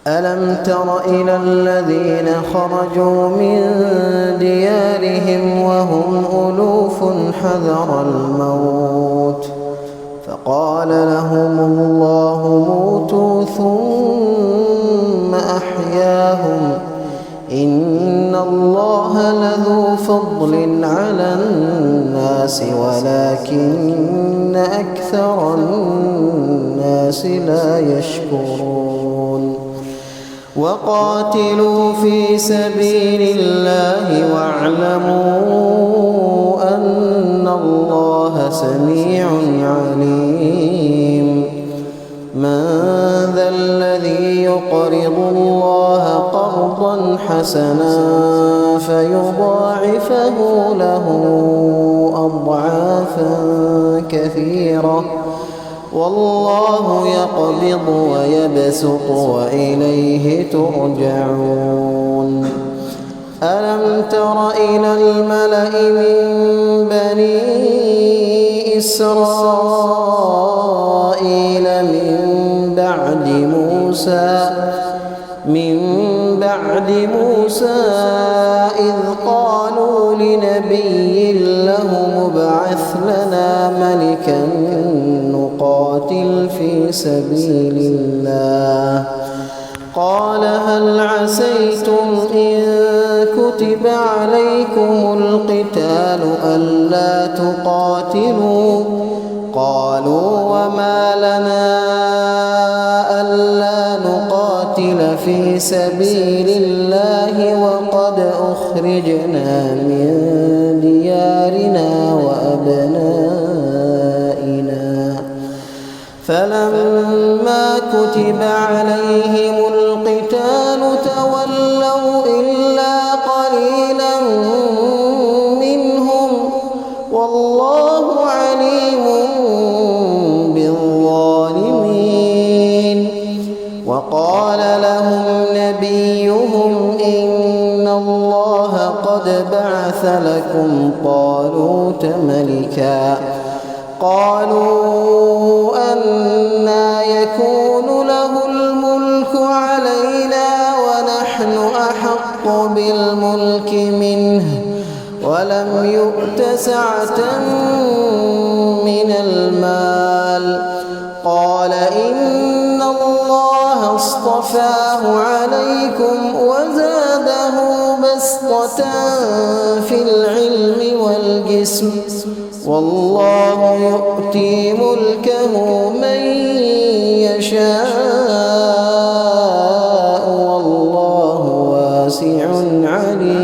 ألم تر إلى الذين خرجوا من ديارهم وهم ألوف حذر الموت فقال لهم الله موتوا ثم أحياهم إن الله لذو فضل على الناس ولكن أكثر الناس لا يشكرون وقاتلوا في سبيل الله واعلموا أن الله سميع عليم من ذا الذي يقرض الله قرضا حسنا فيضاعفه له أضعافا كثيرة والله يقبض ويبسط وإليه ترجعون ألم تر إلى الملأ من بني إسرائيل من بعد موسى إذ قالوا لنبي له ابعث لنا ملكا نقاتل في سبيل الله قال هل عسيتم إن كتب عليكم القتال ألا تقاتلوا قالوا وما لنا ألا نقاتل في سبيل الله وقد أخرجنا من ديارنا وأبنائنا فلما كتب عليهم القتال تولوا إلا قليلا منهم والله عليم بالظالمين وقال لهم نبيهم إن الله قد بعث لكم طالوت ملكا قالوا أنى يكون له الملك علينا ونحن أحق بالملك منه ولم يؤت سعة من المال قال إن الله اصطفاه عليكم وزاده بسطة في العلم والجسم والله يؤتي ملكه من يشاء والله واسع عليم